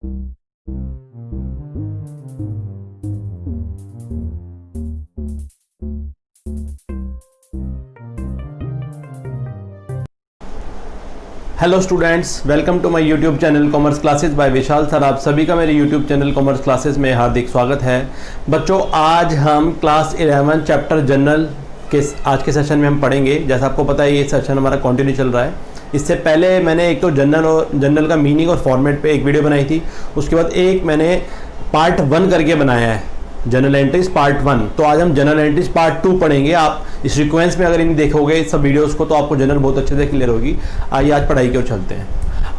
Hello students, welcome to my YouTube channel commerce classes by Vishal sir. आप सभी का मेरे यूट्यूब चैनल कॉमर्स क्लासेस में हार्दिक स्वागत है। बच्चों, आज हम क्लास 11 चैप्टर जनरल के आज के सेशन में हम पढ़ेंगे। जैसा आपको पता है, ये सेशन हमारा कंटिन्यू चल रहा है। इससे पहले मैंने एक तो जनरल का मीनिंग और फॉर्मेट पे एक वीडियो बनाई थी। उसके बाद एक मैंने पार्ट 1 करके बनाया है, जनरल एंट्रीज पार्ट 1। तो आज हम जनरल एंट्रीज पार्ट 2 पढ़ेंगे। आप इस सीक्वेंस में अगर इन देखोगे इस सब वीडियोस को, तो आपको जनरल बहुत अच्छे से क्लियर होगी। आइए आज पढ़ाई की ओर चलते हैं।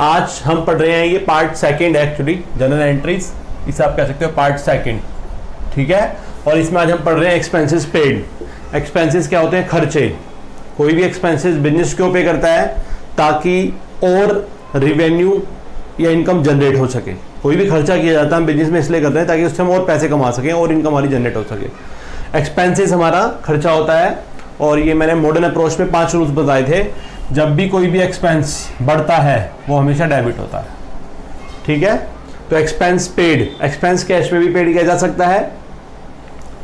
आज हम पढ़ रहे हैं ये पार्ट 2 एक्चुअली, जनरल एंट्रीज, इसे आप कह सकते हो पार्ट 2, ठीक है। और इसमें आज हम पढ़ रहे हैं एक्सपेंसेस पेड। एक्सपेंसेस क्या होते हैं? खर्चे। कोई भी एक्सपेंसेस बिजनेस क्यों पे करता है? ताकि और रिवेन्यू या इनकम जनरेट हो सके। कोई भी खर्चा किया जाता है बिजनेस में इसलिए करते हैं ताकि उससे हम और पैसे कमा सकें और इनकम हमारी जनरेट हो सके। एक्सपेंसेस हमारा खर्चा होता है, और ये मैंने मॉडर्न अप्रोच में 5 रूल्स बताए थे। जब भी कोई भी एक्सपेंस बढ़ता है वो हमेशा डेबिट होता है, ठीक है। तो एक्सपेंस पेड, एक्सपेंस कैश में भी पेड किया जा सकता है,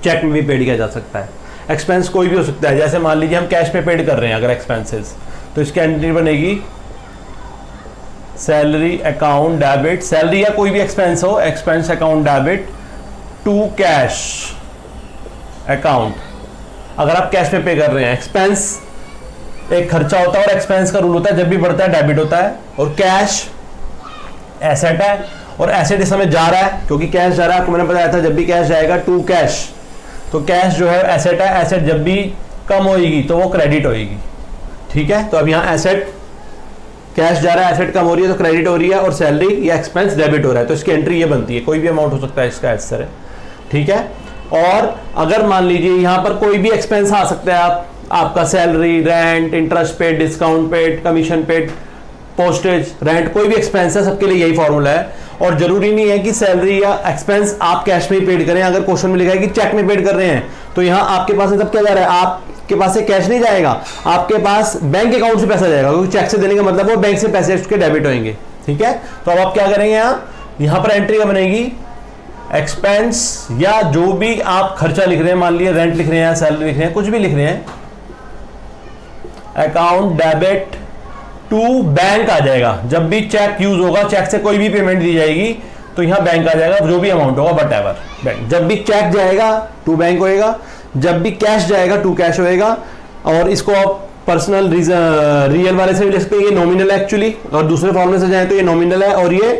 चेक में भी पेड किया जा सकता है। एक्सपेंस कोई भी हो सकता है, जैसे मान लीजिए हम कैश पे पेड कर रहे हैं अगर एक्सपेंसेस, तो इसकी एंट्री बनेगी सैलरी अकाउंट डेबिट, सैलरी या कोई भी एक्सपेंस हो, expense account debit to cash account. अगर आप कैश पे कर रहे हैं, एक्सपेंस एक खर्चा होता है और एक्सपेंस का रूल होता है जब भी बढ़ता है डेबिट होता है। और कैश एसेट है, और एसेट इस समय जा रहा है क्योंकि कैश जा रहा है। आपको मैंने बताया था जब भी कैश जाएगा टू कैश, तो कैश जो है एसेट है। एसेट जब भी कम होगी तो वो क्रेडिट होगी, ठीक है। तो अब यहाँ एसेट, कैश जा रहा है, एसेट कम हो रही है तो क्रेडिट हो रही है, और सैलरी या एक्सपेंस डेबिट हो रहा है। तो इसकी एंट्री ये बनती है, कोई भी अमाउंट हो सकता है इसका आंसर है, ठीक है। और अगर मान लीजिए यहाँ पर कोई भी एक्सपेंस आ सकता है, आपका salary, rent, interest paid, discount paid, commission paid, postage, rent, कोई भी एक्सपेंस है, सबके लिए यही फॉर्मूला है। और जरूरी नहीं है कि सैलरी या एक्सपेंस आप कैश में ही पेड करें। अगर क्वेश्चन में लिखा है कि चेक में पेड कर रहे हैं, तो यहाँ आपके पास सब क्या जा रहा है? आपके पास से कैश नहीं जाएगा, आपके पास बैंक अकाउंट से पैसा जाएगा, क्योंकि चेक से देने का मतलब वो बैंक से पैसे उसके डेबिट होंगे, ठीक है। तो अब आप क्या करेंगे? यहाँ पर एंट्री बनेगी एक्सपेंस, या जो भी आप खर्चा लिख रहे हैं, मान लीजिए रेंट लिख रहे हैं, सैलरी लिख रहे हैं, कुछ भी लिख रहे हैं, अकाउंट डेबिट टू बैंक आ जाएगा। जब भी चेक यूज होगा, चेक से कोई भी पेमेंट दी जाएगी तो यहां बैंक आ जाएगा, जो भी अमाउंट होगा वट एवर बैंक। जब भी चेक जाएगा टू बैंक होएगा, जब भी कैश जाएगा टू कैश होएगा। और इसको आप पर्सनल रियल वाले से भी लिख सकते हैं, ये नॉमिनल है एक्चुअली, और दूसरे फॉर्मूले से जाए तो ये नॉमिनल है और ये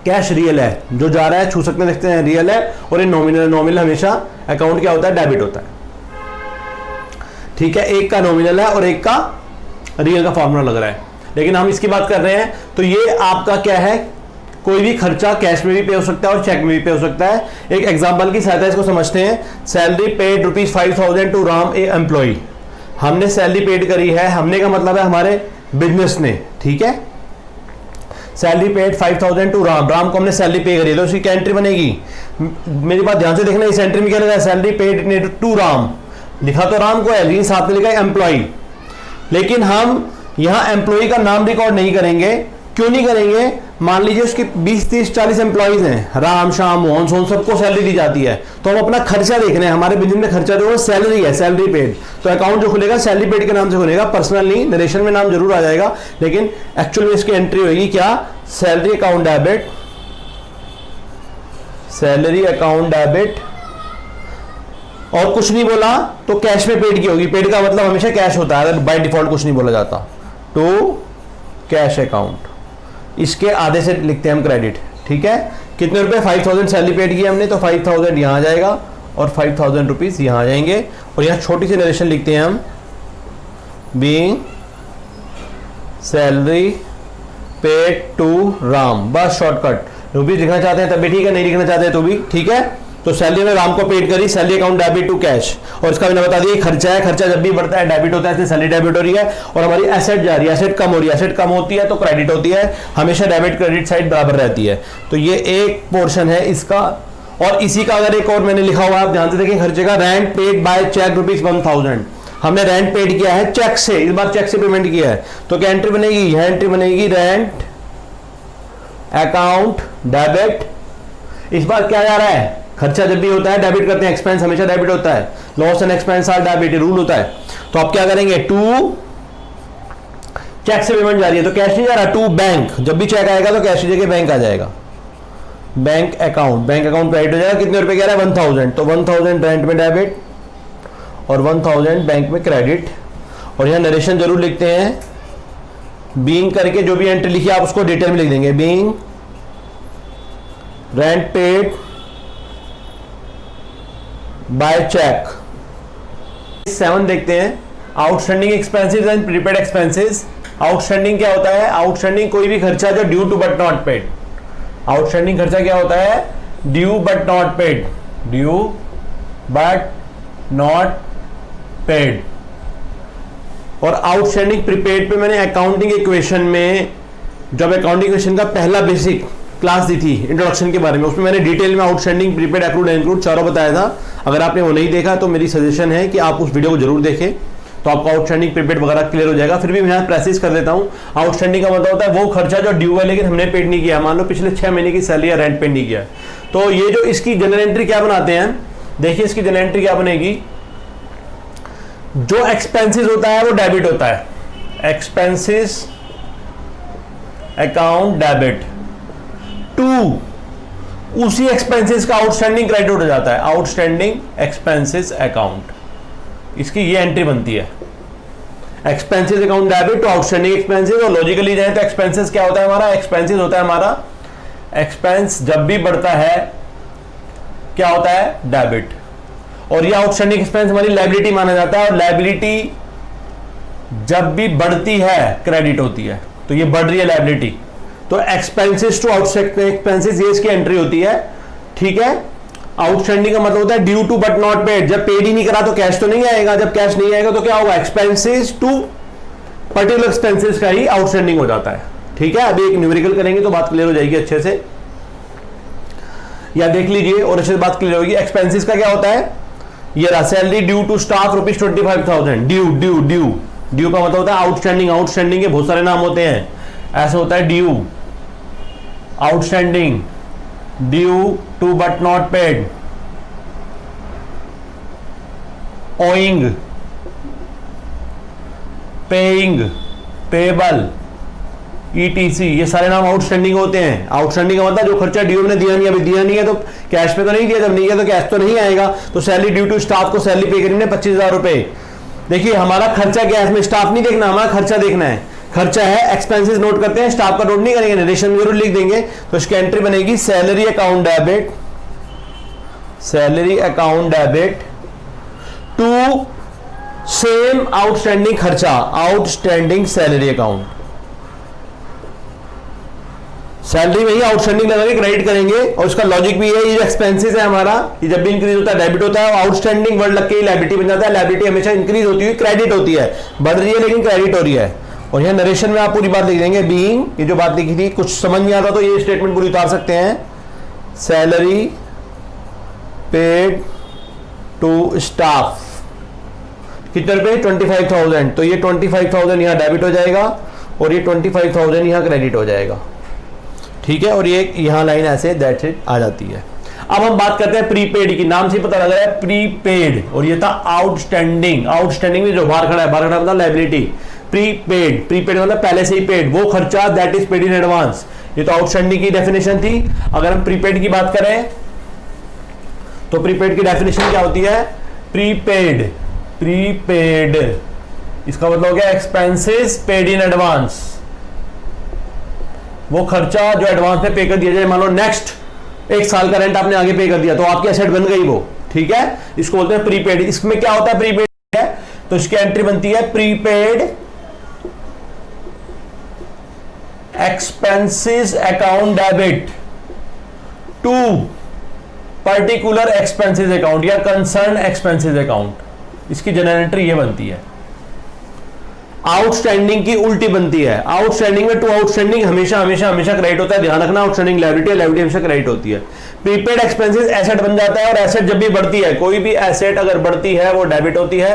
कैश रियल है। जो जा रहा है छू सकते देखते हैं रियल है, और ये नॉमिनल। नॉमिनल हमेशा अकाउंट क्या होता है? डेबिट होता है, ठीक है। एक का नॉमिनल है और एक का रियल का फॉर्मूला लग रहा है, लेकिन हम इसकी बात कर रहे हैं। तो ये आपका क्या है? कोई भी खर्चा कैश में भी पे हो सकता है और चेक में भी पे हो सकता है। एक एग्जांपल की सहायता इसको समझते हैं। Salary paid ₹5,000 to Ram a employee. हमने सैलरी पेड करी है, हमने का मतलब है हमारे बिजनेस ने, ठीक है। Salary paid 5,000 to Ram, Ram को हमने सैलरी पे करी है, तो उसकी क्या एंट्री बनेगी? मेरी बात ध्यान से देखना, इस एंट्री में क्या लगा? सैलरी पेड टू राम, लिखा तो राम को है लेकिन साथ में लिखा है एम्प्लॉय। लेकिन हम यहां एम्प्लॉय का नाम रिकॉर्ड नहीं करेंगे। क्यों नहीं करेंगे? मान लीजिए उसके 20, 30, 40 एम्प्लॉइज हैं, राम, श्याम, मोहन, सोन, सबको सैलरी दी जाती है। तो हम अपना खर्चा देख रहे हैं, हमारे बिजनेस में खर्चा जो है सैलरी है, सैलरी पेड। तो अकाउंट जो खुलेगा सैलरी पेड के नाम से खुलेगा, पर्सनल नहीं। नरेशन में नाम जरूर आ जाएगा, लेकिन एक्चुअल में इसकी एंट्री होगी क्या? Salary account debit, salary account debit, और कुछ नहीं बोला तो कैश में पेड की होगी। पेड का मतलब हमेशा कैश होता है, अगर बाय डिफॉल्ट कुछ नहीं बोला जाता तो कैश अकाउंट। इसके आधे से लिखते हैं हम क्रेडिट, ठीक है। कितने रुपए? 5,000 सैलरी पेड की हमने, तो 5,000 यहां आ जाएगा और 5,000 रुपीज यहां आ जाएंगे। और यहां छोटी सी नरेशन लिखते हैं हम, being salary paid to Ram, बस शॉर्टकट। रुपीज लिखना चाहते हैं तब भी ठीक है, नहीं लिखना चाहते हैं तो भी ठीक है। तो सैलरी ने राम को पेड करी, salary account debit to cash, और इसका मैंने बता दिया खर्चा है, खर्चा जब भी बढ़ता है डेबिट होता है, इसलिए सैलरी डेबिट हो रही है। और हमारी एसेट जा रही है, एसेट कम हो रही है, एसेट कम होती है तो क्रेडिट होती है, हमेशा डेबिट क्रेडिट साइड बराबर रहती है। तो ये एक पोर्शन है इसका। और इसी का अगर एक और मैंने लिखा हुआ है, आप ध्यान से देखें, खर्चे का रेंट पेड बाय चेक ₹1,000। हमने रेंट पेड किया है चेक से, इस बार चेक से पेमेंट किया है, तो क्या एंट्री बनेगी? यह एंट्री बनेगी रेंट अकाउंट डेबिट। इस बार क्या जा रहा है, खर्चा जब भी होता है डेबिट करते हैं, एक्सपेंस हमेशा डेबिट होता है, loss and expense are debit, rule होता है। तो आप क्या करेंगे, टू चेक से पेमेंट जा रही है तो कैश नहीं जा रहा, टू बैंक, जब भी चेक आएगा तो कैश की जगह बैंक आ जाएगा, बैंक अकाउंट क्रेडिट हो जाएगा। कितने रुपए कह रहा है, 1000, तो 1000 रेंट में डेबिट और 1000 बैंक में क्रेडिट। और यहां नरेशन जरूर लिखते हैं, बीइंग करके जो भी एंट्री लिखी आप उसको डिटेल में लिख देंगे, being rent paid by cheque. 7 देखते हैं, outstanding expenses and prepaid expenses. Outstanding क्या होता है, आउटस्टैंडिंग कोई भी खर्चा जो due to but not paid. Outstanding खर्चा क्या होता है, due but not paid, due but not paid. और आउटस्टैंडिंग प्रीपेड पे मैंने अकाउंटिंग इक्वेशन में, जब अकाउंटिंग इक्वेशन का पहला बेसिक क्लास दी थी इंट्रोडक्शन के बारे में, उसमें मैंने डिटेल में आउटस्टैंडिंग, प्रीपेड, एक्रूड, इनक्लूड चारों बताया था। अगर आपने वो नहीं देखा तो मेरी सजेशन है कि आप उस वीडियो को जरूर देखें, तो आपको आउटस्टैंडिंग, प्रीपेड वगैरह क्लियर हो जाएगा। फिर भी मैं यहाँ प्रेसिस कर देता हूँ, आउटस्टैंडिंग का मतलब होता है वो खर्चा जो ड्यू है लेकिन हमने पेड नहीं किया, मान लो पिछले 6 महीने की सैलरी या रेंट पेड नहीं किया। तो ये जो इसकी जनरल एंट्री क्या बनाते हैं, देखिए इसकी जनरल एंट्री क्या बनेगी, जो एक्सपेंसेस होता है वो डेबिट होता है, एक्सपेंसेस अकाउंट डेबिट, टू उसी एक्सपेंसेस का आउटस्टैंडिंग क्रेडिट हो जाता है, आउटस्टैंडिंग एक्सपेंसेस अकाउंट, इसकी ये एंट्री बनती है, expenses account debit to outstanding expenses. और लॉजिकली जाए तो एक्सपेंसेस क्या होता है हमारा, एक्सपेंसेस होता है हमारा, एक्सपेंस जब भी बढ़ता है क्या होता है, डेबिट। और ये आउटस्टैंडिंग एक्सपेंस हमारी लायबिलिटी माना जाता है, और लायबिलिटी जब भी बढ़ती है क्रेडिट होती है, तो ये बढ़ रही है लायबिलिटी, तो एक्सपेंसेस टू आउटस्टैंडिंग एक्सपेंसेस ये इसकी एंट्री होती है, ठीक है। आउटस्टैंडिंग का मतलब होता है due to but not paid, जब पेड ही नहीं करा तो कैश तो नहीं आएगा, जब कैश नहीं आएगा तो क्या होगा, एक्सपेंसेस टू पर्टिकुलर एक्सपेंसेस का ही आउटस्टैंडिंग हो जाता है, ठीक है। अभी एक न्यूमेरिकल करेंगे तो बात क्लियर हो जाएगी अच्छे से, या देख लीजिए और अच्छे से बात क्लियर होगी। एक्सपेंसेस का क्या होता है, ये रहा salary due to staff ₹25,000, due due due due का मतलब होता है आउटस्टैंडिंग, आउटस्टैंडिंग के बहुत सारे नाम होते हैं, ऐसा होता है due, outstanding, due to but not paid, owing, paying, payable, ETC, ये सारे नाम आउटस्टैंडिंग होते हैं। आउटस्टैंडिंग का मतलब जो खर्चा ड्यू ने दिया नहीं, अभी दिया नहीं है तो कैश पे तो नहीं दिया, जब नहीं दिया तो कैश तो नहीं आएगा। तो सैलरी ड्यू टू स्टाफ को सैलरी पे करनी है 25,000 रुपए। देखिए हमारा खर्चा क्या है, इसमें स्टाफ नहीं देखना, हमारा खर्चा देखना है, खर्चा है, एक्सपेंसेस नोट करते हैं, स्टाफ का नोट नहीं करेंगे, नरेशन में जरूर लिख देंगे। तो इसकी एंट्री बनेगी salary account debit, salary account debit to same outstanding खर्चा, आउटस्टैंडिंग सैलरी अकाउंट, सैलरी में ही आउटस्टैंडिंग लगा के क्रेडिट करेंगे। और उसका लॉजिक भी है, ये जो एक्सपेंसेस है हमारा, ये जब भी इंक्रीज होता है डेबिट होता है, आउटस्टैंडिंग वर्ड लग के लायबिलिटी बन जाता है। लायबिलिटी हमेशा इंक्रीज होती हुई क्रेडिट होती है, बढ़ रही है लेकिन क्रेडिट हो रही है। और यहाँ नरेशन में आप पूरी बात लिख देंगे, बीइंग, ये जो बात लिखी थी कुछ समझ नहीं आता तो ये स्टेटमेंट पूरी उतार सकते हैं, सैलरी पेड टू स्टाफ कितने रुपए, 25,000, तो ये 25,000 यहाँ डेबिट हो जाएगा और ये 25,000 यहाँ क्रेडिट हो जाएगा, ठीक है। और ये यहाँ लाइन ऐसे दैट्स इट आ जाती है। अब हम बात करते हैं प्रीपेड की, नाम से पता लग रहा है प्रीपेड, और ये था आउटस्टैंडिंग। आउटस्टैंडिंग में जो बाहर खड़ा है, बाहर खड़ा मतलब लायबिलिटी, प्रीपेड, प्रीपेड मतलब पहले से ही पेड, वो खर्चा that is paid in advance. ये तो आउटस्टैंडिंग की डेफिनेशन थी। अगर हम प्रीपेड की बात करें तो प्रीपेड की डेफिनेशन क्या होती है, प्रीपेड, प्रीपेड इसका मतलब हो गया एक्सपेंसेस पेड इन एडवांस, वो खर्चा जो एडवांस में पे कर दिया जाए। मान लो नेक्स्ट 1 साल का रेंट आपने आगे पे कर दिया तो आपकी एसेट बन गई वो, ठीक है, इसको बोलते हैं प्रीपेड। इसमें क्या होता है प्रीपेड है, तो इसकी एंट्री बनती है prepaid expenses account debit to particular expenses account या कंसर्न एक्सपेंसेस अकाउंट। इसकी जनरल एंट्री ये बनती है। आउटस्टैंडिंग की उल्टी बनती है, आउटस्टैंडिंग में टू आउटस्टैंडिंग हमेशा हमेशा हमेशा क्रेडिट होता है, ध्यान रखना। आउटस्टैंडिंग लायबिलिटी है, लायबिलिटी हमेशा क्रेडिट होती है। प्रीपेड एक्सपेंसेस एसेट बन जाता है, और एसेट जब भी बढ़ती है, कोई भी एसेट अगर बढ़ती है वो डेबिट होती है।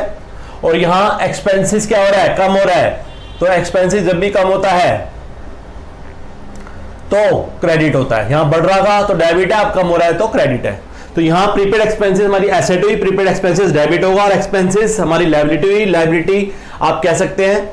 और यहां एक्सपेंसेस क्या हो रहा है, कम हो रहा है, तो एक्सपेंसेस जब भी कम होता है तो क्रेडिट होता है, यहां बढ़ रहा था तो डेबिट है, अब कम हो रहा है तो क्रेडिट है। तो यहां प्रीपेड एक्सपेंसेस हमारी एसेट हुई, प्रीपेड एक्सपेंसेस डेबिट होगा, और एक्सपेंसेस हमारी लायबिलिटी हुई। लायबिलिटी आप कह सकते हैं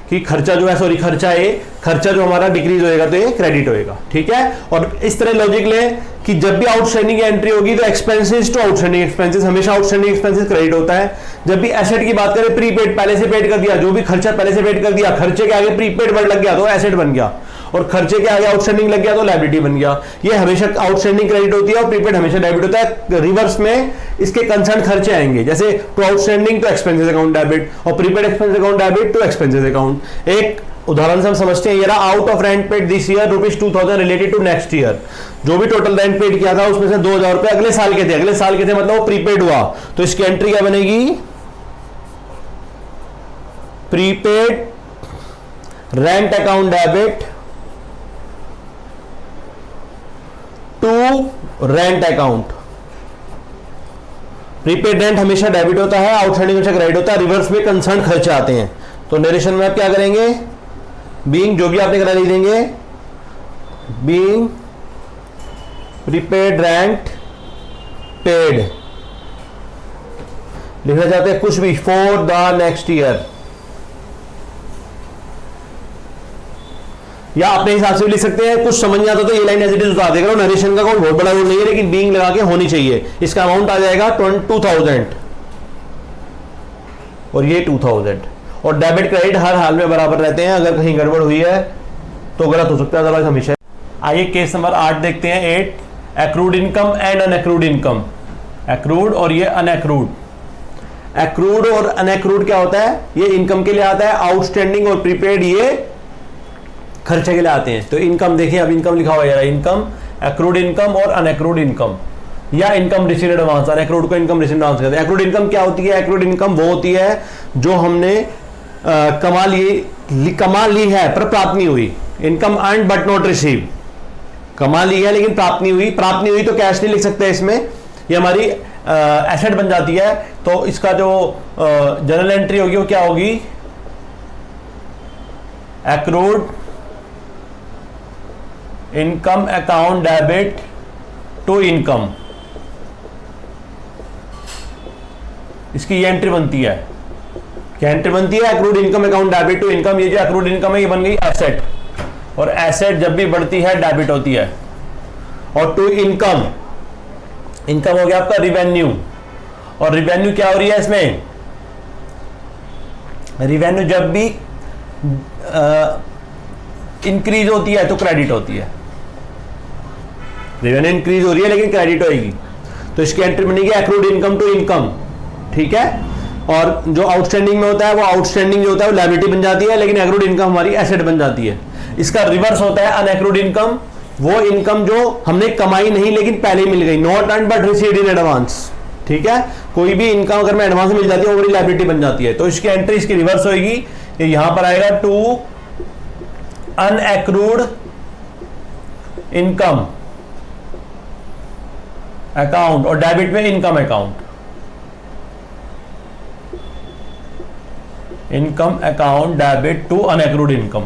कि खर्चा जो है, सॉरी खर्चा है, खर्चा जो हमारा डिक्रीज होएगा तो ये क्रेडिट होएगा, ठीक है। और इस तरह लॉजिक लें कि जब भी आउटस्टैंडिंग एंट्री होगी तो एक्सपेंसेस टू आउटस्टैंडिंग एक्सपेंसेस, हमेशा आउटस्टैंडिंग एक्सपेंसेस क्रेडिट होता है। जब भी एसेट की बात करें, प्रीपेड पहले से पेड कर दिया, जो भी खर्चा पहले से पेड कर दिया, खर्चे के आगे प्रीपेड वर्ड लग गया तो एसेट बन गया, और खर्चे के आगे आउटस्टैंडिंग लग गया तो लायबिलिटी बन गया। ये हमेशा आउटस्टैंडिंग क्रेडिट होती है और प्रीपेड हमेशा डेबिट होता है। रिवर्स में इसके कंसर्न खर्चे आएंगे, जैसे to outstanding to expenses account debit, और prepaid expense account debit to expenses account. एक उदाहरण से हम समझते हैं, ये रहा out of rent paid this year ₹2000 related to next year. जो भी टोटल रेंट पेड किया था उसमें से 2000 रुपए अगले साल के थे, अगले साल के थे मतलब वो प्रीपेड हुआ, तो इसकी एंट्री क्या बनेगी? Prepaid rent account debit to rent account. Prepaid rent हमेशा डेबिट होता है, आउटस्टैंडिंग हमेशा क्रेडिट होता है, रिवर्स में कंसर्न खर्चे आते हैं। तो नरेशन में आप क्या करेंगे? बीइंग, जो भी आपने करा लिख देंगे, बीइंग प्रीपेड रेंट पेड, लिखना चाहते हैं कुछ भी, फॉर द नेक्स्ट ईयर, या अपने हिसाब से भी लिख सकते हैं। कुछ समझ नहीं आता तो ये लाइन एज इट इज उतार देगा। नरेशन का कोई बहुत बड़ा रूल नहीं है, लेकिन बीइंग लगा के होनी चाहिए। इसका अमाउंट आ जाएगा 2000 और ये 2000, और डेबिट क्रेडिट हर हाल में बराबर रहते हैं, अगर कहीं गड़बड़ हुई है तो गलत हो सकता है, अदरवाइज हमेशा। आइए केस नंबर 8 देखते हैं। 8, accrued income and unaccrued income. Accrued और ये अनएक्रूड। एक्रूड और अनएक्रूड क्या होता है? ये इनकम के लिए आता है, आउटस्टैंडिंग और प्रीपेड ये खर्चे के लिए आते हैं। तो इनकम देखिए, अब इनकम लिखा हुआ है, इनकम, एक्रूड इनकम और अनएक्रूड इनकम, या इनकम रिसीव्ड एडवांस। अनएक्रूड को इनकम रिसीव्ड एडवांस कहते हैं। एक्रूड इनकम क्या होती है? एक्रूड इनकम वो होती है जो हमने कमा ली है पर प्राप्त नहीं हुई। Income earned but not receive, कमा ली है लेकिन प्राप्त नहीं हुई। प्राप्त नहीं हुई तो कैश नहीं लिख सकते इसमें, ये हमारी एसेट बन जाती है। तो इसका जो जनरल एंट्री होगी वो क्या होगी? Accrued income account debit to income, इसकी ये एंट्री बनती है। क्या एंट्री बनती है? Accrued income account debit to income. ये जो एक्रूड इनकम है ये बन गई एसेट, और एसेट जब भी बढ़ती है डेबिट होती है। और टू इनकम, इनकम हो गया आपका रिवेन्यू, और रिवेन्यू क्या हो रही है इसमें? रिवेन्यू जब भी इंक्रीज होती है तो क्रेडिट होती है। रेवेन्यू इंक्रीज हो रही है लेकिन क्रेडिट होगी, तो इसकी एंट्री बनेगी एक्रूड इनकम टू इनकम, ठीक है। और जो आउटस्टैंडिंग में होता है वो आउटस्टैंडिंग जो होता है वो लायबिलिटी बन जाती है, लेकिन एक्रूड इनकम हमारी एसेट बन जाती है। इसका रिवर्स होता है अनएक्रूड इनकम, वो इनकम जो हमने कमाई नहीं लेकिन पहले ही मिल गई, not earned but received in advance, ठीक है। कोई भी इनकम अगर मैं एडवांस मिल जाती है वो बड़ी लायबिलिटी बन जाती है, तो इसकी एंट्री इसकी रिवर्स होगी। ये यहां पर आएगा टू अनएक्रूड इनकम अकाउंट, और डेबिट में income account, income account debit to unaccrued income.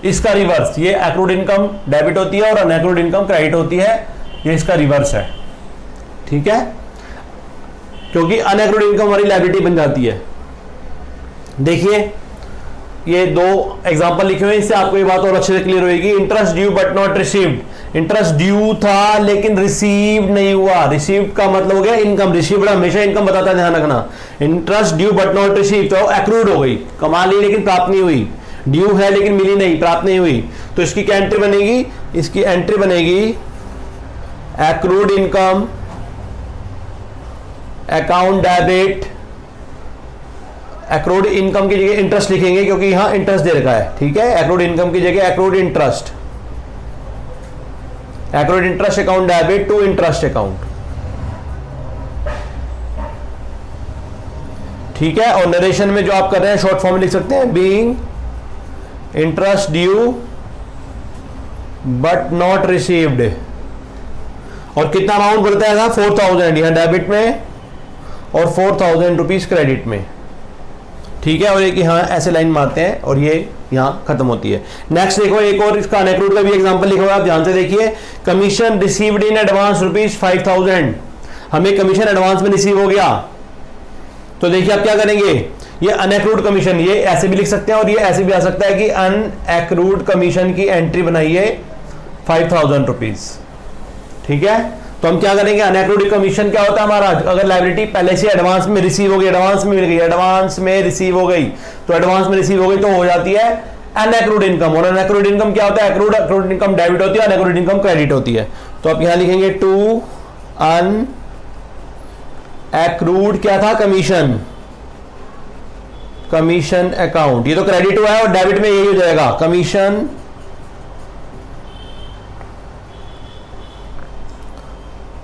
इसका रिवर्स, ये एक्रूड इनकम डेबिट होती है और अनएक्रूड इनकम क्रेडिट होती है, ये इसका रिवर्स है, ठीक है, क्योंकि अनएक्रूड इनकम हमारी लायबिलिटी बन जाती है। देखिए ये दो एग्जांपल लिखे हुए हैं, इससे आपको ये बात और अच्छे से क्लियर होगी। Interest due but not received, interest due था लेकिन रिसीव नहीं हुआ। रिसीव का मतलब हो गया इनकम, रिसीव्ड हमेशा इनकम बताता है, ध्यान रखना। Interest due but not receive तो एक्रूड हो गई, कमा ली लेकिन प्राप्त नहीं हुई, ड्यू है लेकिन मिली नहीं, प्राप्त नहीं हुई, तो इसकी क्या एंट्री बनेगी? इसकी एंट्री बनेगी accrued income account debit, accrued income की जगह इंटरेस्ट लिखेंगे क्योंकि यहां इंटरेस्ट दे रखा है, ठीक है। एक्रूड इनकम की जगह accrued interest, accrued interest account debit to interest account, ठीक है। और नरेशन में जो आप कर रहे हैं शॉर्ट फॉर्म में लिख सकते हैं, being interest due but not received, और कितना अमाउंट बढ़ता है? 4000 यहां डेबिट में और 4000 रुपीज क्रेडिट में। ठीक है, और एक यहाँ ऐसे लाइन मारते हैं और ये यहाँ खत्म होती है। नेक्स्ट देखो, एक और इसका अनएक्रूड का भी एग्जांपल लिखा हुआ है, आप ध्यान से देखिए। कमीशन रिसीव्ड इन एडवांस ₹5,000, हमें कमीशन एडवांस में रिसीव हो गया, तो देखिए आप क्या करेंगे, ये अनएक्रूड कमीशन, ये ऐसे भी लिख सकते हैं और ये ऐसे भी आ सकता है कि अनएक्रूड कमीशन की एंट्री बनाइए ₹5,000। ठीक है, तो हम क्या करेंगे, अनएक्रूड कमीशन क्या होता है हमारा, अगर लायबिलिटी पहले से एडवांस में रिसीव हो गई, एडवांस में मिल गई, एडवांस में रिसीव हो गई, तो एडवांस में रिसीव हो गई तो हो जाती है अनएक्रूड इनकम। और अनएक्रूड इनकम क्या होता है, एक्रूड इनकम डेबिट होती है, अनएक्रूड इनकम क्रेडिट होती है। तो आप यहां लिखेंगे टू अनएक्रूड क्या था, कमीशन, कमीशन अकाउंट, ये तो क्रेडिट हुआ है और डेबिट में यही हो जाएगा, commission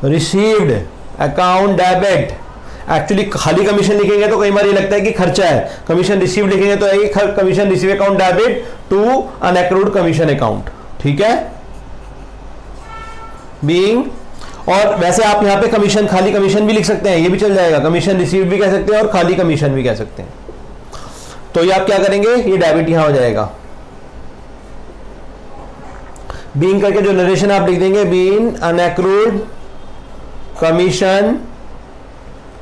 received account debit. Actually खाली कमीशन लिखेंगे तो कई बार ये लगता है कि खर्चा है, कमीशन रिसीव लिखेंगे तो है commission receive account debit to unaccrued commission account. ठीक है, बीइंग, और वैसे आप यहां पे कमीशन, खाली कमीशन भी लिख सकते हैं, ये भी चल जाएगा, कमीशन रिसीव भी कह सकते हैं और खाली कमीशन भी कह सकते हैं। तो ये आप क्या करेंगे, ये डेबिट यहां हो जाएगा, बीइंग करके जो नरेशन आप लिख देंगे, being unaccrued commission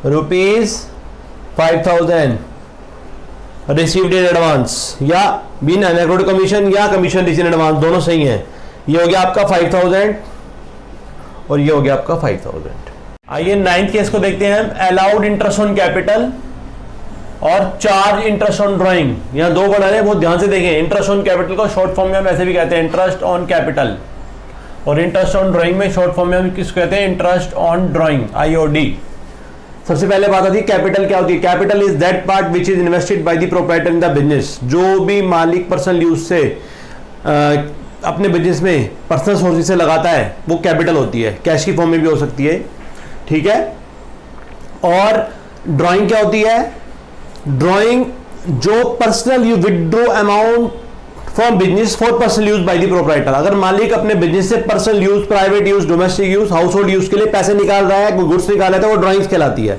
₹5,000 received in advance, या बीइंग अनएक्रूड कमीशन या कमीशन रिसीव्ड इन एडवांस, दोनों सही हैं। ये हो गया आपका 5,000 और ये हो गया आपका 5,000। आइए 9th केस को देखते हैं। अलाउड इंटरेस्ट ऑन कैपिटल और चार्ज इंटरेस्ट ऑन ड्राइंग, यहां दो बना रहे हैं, बहुत ध्यान से देखें। इंटरेस्ट ऑन कैपिटल को शॉर्ट फॉर्म में हम ऐसे भी कहते हैं, इंटरेस्ट ऑन कैपिटल, और इंटरेस्ट ऑन ड्राइंग में शॉर्ट फॉर्म में हम किसको कहते हैं, इंटरेस्ट ऑन ड्राइंग, IOD। सबसे पहले बात आती है कैपिटल क्या होती है। Capital is that part which is invested by the proprietor in the business, जो भी मालिक पर्सनल यूज से अपने बिजनेस में पर्सनल सोर्सेज से लगाता है वो कैपिटल होती है, कैश की फॉर्म में भी हो सकती है। ठीक है, और ड्राइंग क्या होती है, ड्राइंग जो personal you withdraw amount from business for personal use by the proprietor. अगर मालिक अपने बिजनेस से personal use, private use, domestic use, house hold use के लिए पैसे निकाल रहा है, कोई गुड्स निकाल रहा है, तो वो ड्राइंग्स कहलाती है।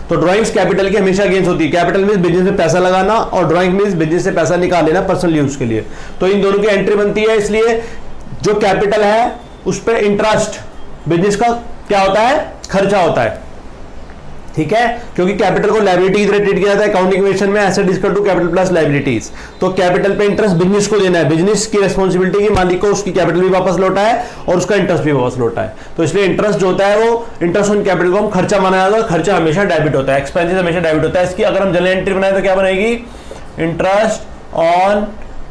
तो ड्राइंग्स कैपिटल की हमेशा अगेंस्ट होती है। कैपिटल मींस बिजनेस में पैसा लगाना और ड्राइंग मींस बिजनेस से पैसा निकाल लेना पर्सनल यूज के लिए। तो इन दोनों की एंट्री बनती है, इसलिए जो कैपिटल है उस पर इंटरेस्ट बिजनेस का क्या होता है, खर्चा होता है। ठीक है, क्योंकि कैपिटल को लायबिलिटी की तरह ट्रीट किया जाता है अकाउंटिंग इक्वेशन में, asset is equal to capital plus liabilities. तो कैपिटल पे इंटरेस्ट बिजनेस को देना है, बिजनेस की रिस्पांसिबिलिटी की मालिक को उसकी कैपिटल भी वापस लौटा है और उसका इंटरेस्ट भी वापस लौटा है। तो इसलिए इंटरेस्ट जो होता है वो इंटरेस्ट ऑन कैपिटल को हम खर्चा माना जाता है, खर्चा हमेशा डेबिट होता है, एक्सपेंसेस हमेशा डेबिट होता है। इसकी अगर हम जनरल एंट्री बनाए तो क्या बनेगी, interest on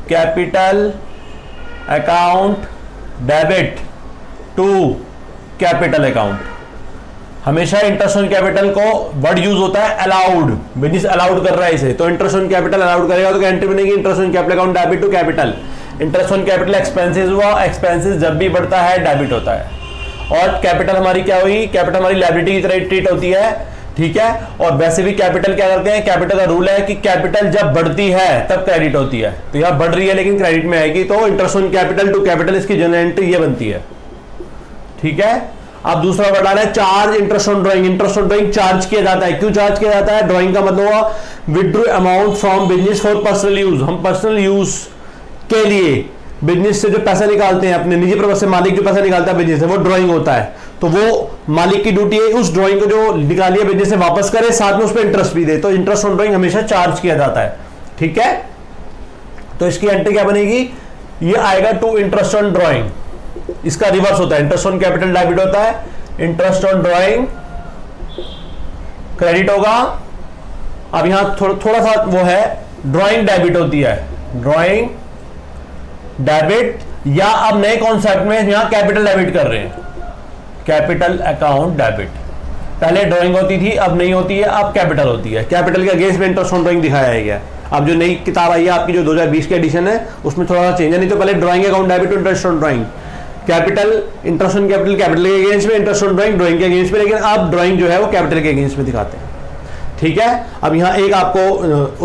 capital account debit to capital account. हमेशा इंटरेस्ट ऑन कैपिटल को वर्ड यूज होता है अलाउड, बिजनेस अलाउड कर रहा है इसे, तो इंटरेस्ट ऑन कैपिटल अलाउड करेगा तो क्या एंट्री बनेगी, interest on capital account debit to capital. Interest on capital expenses हुआ, एक्सपेंसेस जब भी बढ़ता है डेबिट होता है। और कैपिटल हमारी क्या हुई, कैपिटल हमारी लायबिलिटी की तरह ट्रीट होती है। ठीक है, और वैसे भी कैपिटल क्या करते हैं, कैपिटल का रूल है कि कैपिटल जब बढ़ती है तब क्रेडिट होती है। तो यहां बढ़ रही है लेकिन क्रेडिट में आएगी, तो interest on capital to capital इसकी जनरल एंट्री ये बनती है। ठीक है, अब दूसरा वर्ड आ रहा है charge interest on drawing. Interest on drawing charge किया जाता है, क्यों चार्ज किया जाता है, ड्राइंग का मतलब हुआ withdraw amount from business for personal use. हम पर्सनल यूज के लिए बिजनेस से जो पैसा निकालते हैं, अपने निजी पर्पज से मालिक जो पैसा निकालता है बिजनेस से, वो ड्राइंग होता है। तो वो मालिक की ड्यूटी है उस ड्राइंग को जो निकाली है बिजनेस से वापस करे, साथ में उस पर इंटरेस्ट भी दे। तो इंटरेस्ट ऑन ड्राइंग हमेशा चार्ज किया जाता है। ठीक है, तो इसकी एंट्री क्या बनेगी, ये आएगा टू इंटरेस्ट ऑन ड्राइंग। इसका रिवर्स होता है, इंटरेस्ट ऑन कैपिटल डेबिट होता है, इंटरेस्ट ऑन ड्राइंग क्रेडिट होगा। अब यहां थोड़ा सा वो है, ड्राइंग डेबिट होती है, ड्राइंग डेबिट, या अब नए कॉन्सेप्ट में यहां कैपिटल डेबिट कर रहे हैं, कैपिटल अकाउंट डेबिट। पहले ड्राइंग होती थी, अब नहीं होती है, अब कैपिटल होती है। कैपिटल के अगेंस्ट में इंटरेस्ट ऑन ड्राइंग दिखाया गया। अब जो नई किताब आई है आपकी, जो 2020 की एडिशन है, उसमें थोड़ा सा चेंज है। नहीं तो पहले drawing account debit to interest on drawing, capital interest on capital capital के अगेंस्ट में, इंटरेस्ट ऑन ड्राइंग ड्राइंग के अगेंस्ट में, लेकिन अब ड्राइंग जो है वो कैपिटल के अगेंस्ट में दिखाते हैं। ठीक है, अब यहाँ एक आपको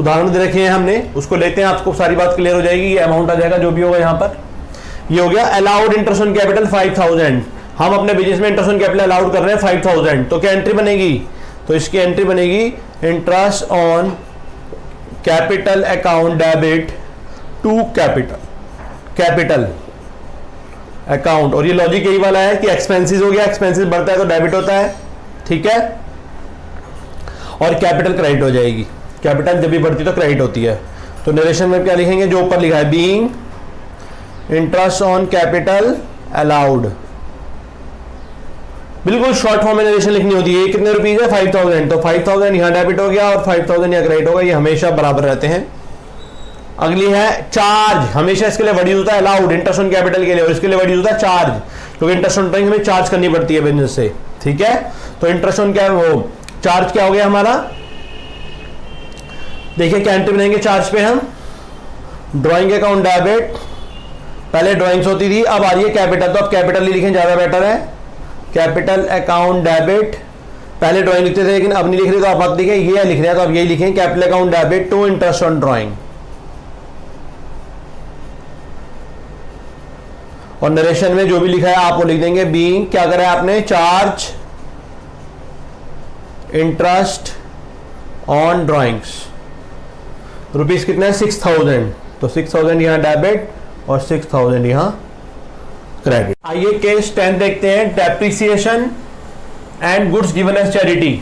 उदाहरण दे रखे हैं हमने, उसको लेते हैं, आपको सारी बात क्लियर हो जाएगी। ये अमाउंट आ जाएगा जो भी होगा यहाँ पर। ये हो गया अलाउड इंटरेस्ट ऑन कैपिटल 5,000। हम अपने बिजनेस में इंटरेस्ट ऑन कैपिटल अलाउड कर रहे हैं 5,000, तो क्या एंट्री बनेगी, तो इसकी एंट्री बनेगी interest on capital account debit to capital account, और ये लॉजिक यही वाला है कि एक्सपेंसेस हो गया, एक्सपेंसेस बढ़ता है तो डेबिट होता है, ठीक है, और कैपिटल क्रेडिट हो जाएगी। कैपिटल जब भी बढ़ती तो क्रेडिट होती है। तो नरेशन में क्या लिखेंगे, जो ऊपर लिखा है, being interest on capital allowed, बिल्कुल शॉर्ट फॉर्म में नरेशन लिखनी होती है। ये कितने रुपीज है, 5000, तो 5000 यहां डेबिट हो गया और 5000 यहां क्रेडिट होगा, ये हमेशा बराबर रहते हैं। अगली है चार्ज, हमेशा इसके लिए वर्ड यूज होता है अलाउड, इंटरेस्ट ऑन कैपिटल के लिए, और इसके लिए वर्ड यूज होता है चार्ज, क्योंकि इंटरेस्ट ऑन ड्राइंग हमें चार्ज करनी पड़ती है बिजनेस से, ठीक है। तो इंटरेस्ट ऑन क्या वो चार्ज क्या हो गया हमारा, देखिए क्या एंट्री बनाएंगे चार्ज पे हम, ड्राइंग अकाउंट डेबिट, पहले ड्राइंग्स होती थी, अब आ रही है कैपिटल, तो अब कैपिटल ही लिखें ज्यादा बेटर है। कैपिटल अकाउंट डेबिट, पहले ड्राइंग लिखते थे लेकिन अब नहीं लिख रहे, तो आप मत लिखें, ये लिख रहे हैं तो अब यही लिखें, capital account debit to interest on drawing. और नरेशन में जो भी लिखा है आप वो लिख देंगे, बीइंग क्या करा है आपने, charge interest on drawings, rupees कितना है 6000, तो 6000 यहां डेबिट और 6000 यहां क्रेडिट। आइए केस 10 देखते हैं, depreciation and goods given as charity.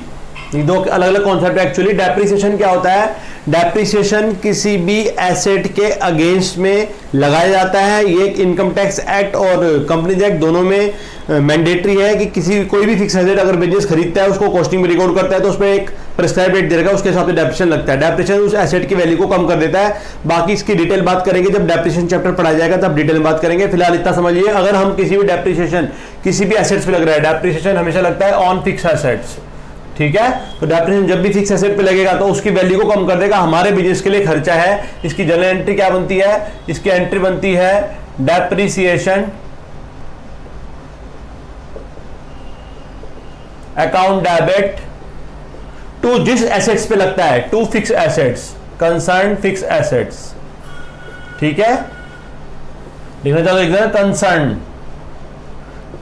ये दो अलग अलग कॉन्सेप्ट है एक्चुअली। डेप्रिसिएशन क्या होता है, डेप्रिसिएशन किसी भी एसेट के अगेंस्ट में लगाया जाता है। ये एक इनकम टैक्स एक्ट और कंपनीज एक्ट दोनों में मैंडेटरी है कि किसी कोई भी फिक्स एसेट अगर बिजनेस खरीदता है, उसको कॉस्टिंग में रिकॉर्ड करता है, तो उस पर एक प्रिस्क्राइब रेट देगा, उसके हिसाब से डेप्रिसिएशन लगता है। डेप्रिसिएशन उस एसेट की वैल्यू को कम कर देता है। बाकी इसकी डिटेल बात करेंगे जब डेप्रिसिएशन चैप्टर पढ़ा जाएगा, तब डिटेल में बात करेंगे। फिलहाल इतना समझिए, अगर हम किसी भी डेप्रिसिएशन किसी भी एसेट्स पे लग रहा है, डेप्रिसिएशन हमेशा लगता है ऑन फिक्स एसेट्स, ठीक है। तो डेप्रिसिएशन जब भी फिक्स एसेट पे लगेगा तो उसकी वैल्यू को कम कर देगा, हमारे बिजनेस के लिए खर्चा है। इसकी जनरल एंट्री क्या बनती है, इसकी एंट्री बनती है डेप्रिसिएशन अकाउंट डेबिट टू जिस एसेट्स पे लगता है, to fix assets, concern fix assets, ठीक है। लिखना चाहो लिख देना कंसर्न।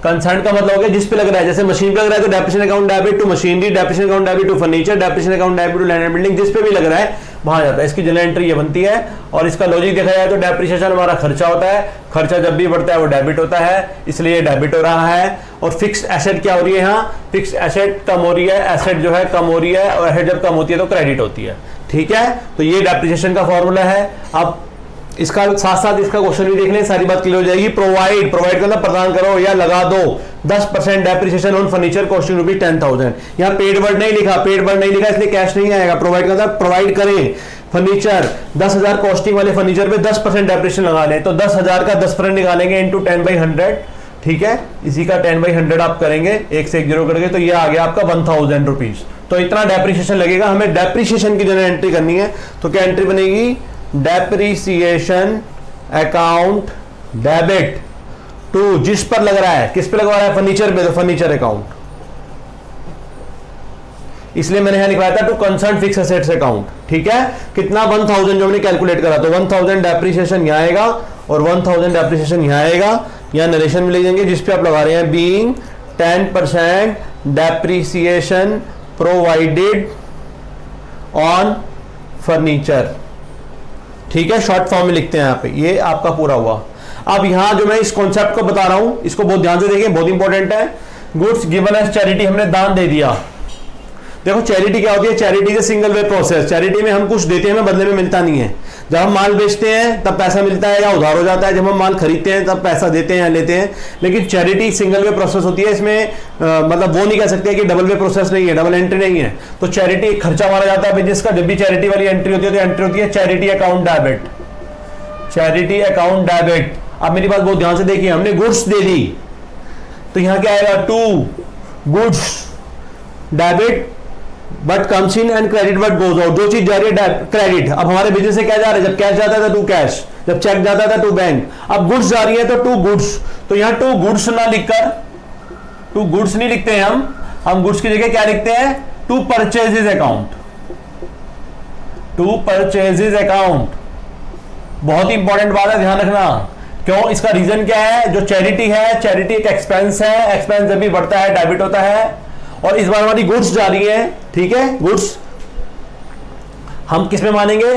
कंसर्न का मतलब हो गया जिस पे लग रहा है, जैसे मशीन पे लग रहा है तो depreciation account debit to machinery, depreciation account debit to furniture, depreciation account debit to land and building, जिस पे भी लग रहा है वहां जाता है। इसकी जनरल एंट्री ये बनती है। और इसका लॉजिक देखा जाए तो डेप्रिसिएशन हमारा खर्चा होता है, खर्चा जब भी बढ़ता है वो डेबिट होता है, इसलिए डेबिट हो रहा है। और फिक्स एसेट क्या हो रही है, यहाँ फिक्स एसेट कम हो रही है, एसेट जो है कम हो रही है, और एसेट जब कम होती है तो क्रेडिट होती है, ठीक है। तो ये डेप्रिसिएशन का फॉर्मूला है। अब इसका साथ साथ इसका क्वेश्चन भी देख लें, सारी बात क्लियर हो जाएगी। प्रोवाइड, प्रोवाइड करना प्रदान करो या लगा दो 10% depreciation on furniture costing rupees 10,000। यहाँ पेड वर्ड नहीं लिखा, पेड वर्ड नहीं लिखा इसलिए कैश नहीं आएगा। प्रोवाइड करना प्रोवाइड करें, फर्नीचर 10,000 कॉस्टिंग वाले फर्नीचर पे 10% डेप्रिसिएशन लगा लें, तो 10,000 का 10% निकालेंगे इंटू 10/100, ठीक है। इसी का 10/100 आप करेंगे, एक से एक जीरो करके, तो ये आ गया आपका 1000 रुपीज। तो इतना डेप्रिसिएशन लगेगा। हमें डेप्रिसिएशन की जनरल एंट्री करनी है, तो क्या एंट्री बनेगी, डेप्रिसिएशन अकाउंट डेबिट टू जिस पर लग रहा है, किस पे लगवा रहा है, फर्नीचर पे, तो फर्नीचर अकाउंट। इसलिए मैंने यहां लिखवाया था to concern fix assets account, ठीक है। कितना 1000 जो हमने कैलकुलेट करा, तो 1000 डेप्रिसिएशन यहां आएगा और 1000 डेप्रिसिएशन यहां आएगा। यहां नरेशन में ले जाएंगे जिस पे आप लगा रहे हैं, being 10% depreciation provided on furniture, ठीक है। शॉर्ट फॉर्म में लिखते हैं यहाँ पे, ये आपका पूरा हुआ। अब यहां जो मैं इस कॉन्सेप्ट को बता रहा हूं, इसको बहुत ध्यान से देखिए, बहुत इंपॉर्टेंट है। गुड्स गिवन एज चैरिटी, हमने दान दे दिया। देखो चैरिटी क्या होती है, charity is single way process. Charity में हम कुछ देते हैं, हमें बदले में मिलता नहीं है। जब हम माल बेचते हैं तब पैसा मिलता है या उधार हो जाता है, जब हम माल खरीदते हैं तब पैसा देते हैं या लेते हैं। लेकिन चैरिटी सिंगल वे प्रोसेस होती है, इसमें मतलब वो नहीं कह सकते कि डबल वे प्रोसेस नहीं है, डबल एंट्री नहीं है। तो चैरिटी खर्चा माना जाता है बिजनेस का। जब भी चैरिटी वाली एंट्री होती है तो एंट्री होती है charity account debit, charity account debit. अब मेरी बात बहुत ध्यान से देखिए, हमने गुड्स दे दी तो यहां क्या आएगा, to goods debit but comes in and credit but goes out. जो चीज जा रही है क्रेडिट, अब हमारे बिजनेस से क्या जा रहा है, जब कैश जाता था टू कैश, जब चेक जाता था टू बैंक। अब गुड्स जा रही है तो टू गुड्स, तो यहां टू गुड्स ना लिखकर, टू गुड्स नहीं लिखते हैं हम गुड्स की जगह क्या लिखते हैं, to purchases account, to purchases account. बहुत ही इंपॉर्टेंट बात है, ध्यान रखना। क्यों, इसका रीजन क्या है, जो चैरिटी है, चैरिटी एक एक्सपेंस है, एक्सपेंस जब भी बढ़ता है डेबिट होता है। और इस बार हमारी गुड्स जा रही है, ठीक है, गुड्स। हम किस में मानेंगे?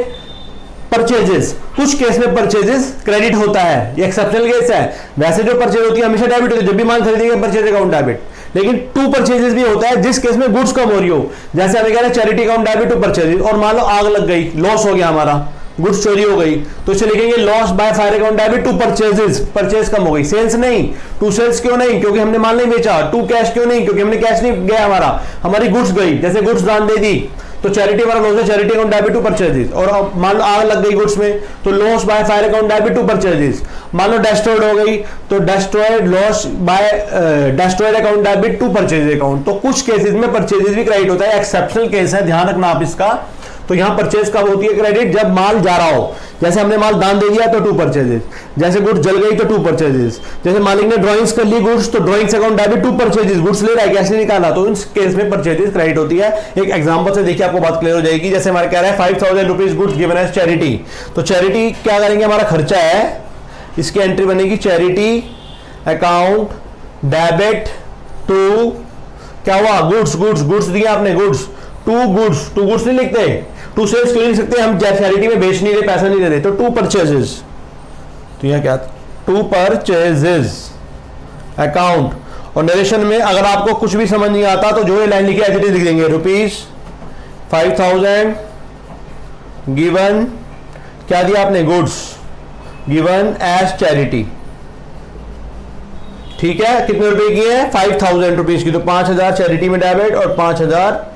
परचेजेस। कुछ केस में परचेजेस क्रेडिट होता है, ये एक्सेप्शनल केस है। वैसे जो परचेज होती है हमेशा डेबिट होती है, जब भी माल खरीदेंगे परचेज अकाउंट डेबिट। लेकिन टू परचेजेस भी होता है जिस केस में गुड्स कम हो रही हो, जैसे हमें कह रहे हैं charity account debit to purchases, और मान लो आग लग गई, लॉस हो गया हमारा, गुड्स चोरी हो गई, तो इसे लिखेंगे loss by fire account debit to purchases, purchase कम हो गई। सेल्स नहीं, टू सेल्स क्यों नहीं? क्योंकि हमने माल नहीं बेचा। टू कैश क्यों नहीं? क्योंकि हमने कैश नहीं गया हमारा, हमारी गुड्स गई, जैसे गुड्स दान दे दी, तो चैरिटी वाला लॉस है, charity account debit to purchases. और मान लो आग लग गई गुड्स में, तो loss by fire account debit to purchases. मान लो डेस्ट्रॉयड हो गई, तो destroyed loss by destroyed account debit to purchase account. तो कुछ केसेस में परचेजेस भी क्रेडिट होता है, एक्सेप्शनल केस है, ध्यान रखना आप इसका। तो यहां परचेज कब होती है क्रेडिट? जब माल जा रहा हो, जैसे हमने माल दान दे दिया तो टू परचेजेस, जैसे गुड्स जल गई तो टू परचेजेस, जैसे मालिक ने ड्राइंग्स कर ली गुड्स, तो drawings account debit to purchases, goods ले रहा है कैश नहीं निकाला, तो इस केस में परचेजेस क्रेडिट होती है। एक एग्जांपल से देखिए आपको बात क्लियर हो जाएगी। जैसे हमारे कह रहा है 5000 rupees goods given as charity, तो चैरिटी क्या करेंगे, हमारा खर्चा है, इसकी एंट्री बनेगी चैरिटी अकाउंट डेबिट टू क्या हुआ, गुड्स, गुड्स, गुड्स दिया आपने, goods to goods, to goods नहीं लिखते, टू सेल्स क्यों नहीं लिख सकते, हम चैरिटी में बेच नहीं रहे, पैसा नहीं दे रहे, तो टू परचेजेस। तो यह क्या, टू परचेजेस अकाउंट। और नरेशन में अगर आपको कुछ भी समझ नहीं आता तो जो ये लाइन लिखी है लिख देंगे, रुपीज 5000 गिवन, क्या दिया आपने, गुड्स गिवन एज चैरिटी। ठीक है, कितने रुपए की है, 5000 रुपीज की, तो 5000 चैरिटी में डेबिट और 5000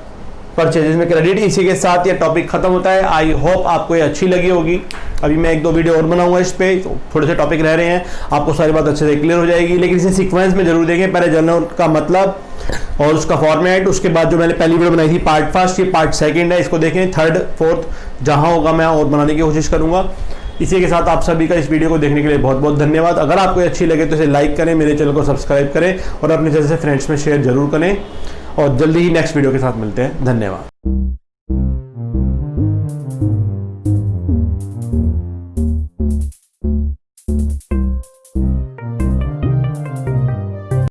परचेजेस में क्रेडिट। इसी के साथ ये टॉपिक खत्म होता है। आई होप आपको ये अच्छी लगी होगी। अभी मैं 1-2 वीडियो और बनाऊंगा इस पे, तो थोड़े से टॉपिक रह रहे हैं, आपको सारी बात अच्छे से क्लियर हो जाएगी। लेकिन इसे सीक्वेंस में जरूर देखें, पहले जर्नल का मतलब और उसका फॉर्मेट, उसके बाद जो मैंने पहली वीडियो बनाई थी पार्ट फर्स्ट, ये पार्ट सेकंड है, इसको देखें। थर्ड फोर्थ जहां होगा मैं और बनाने की कोशिश करूंगा। इसी के साथ आप सभी का इस वीडियो को देखने के लिए बहुत बहुत धन्यवाद। अगर आपको अच्छी लगे तो इसे लाइक करें, मेरे चैनल को सब्सक्राइब करें और अपने जैसे फ्रेंड्स में शेयर जरूर करें। और जल्दी ही नेक्स्ट वीडियो के साथ मिलते हैं। धन्यवाद।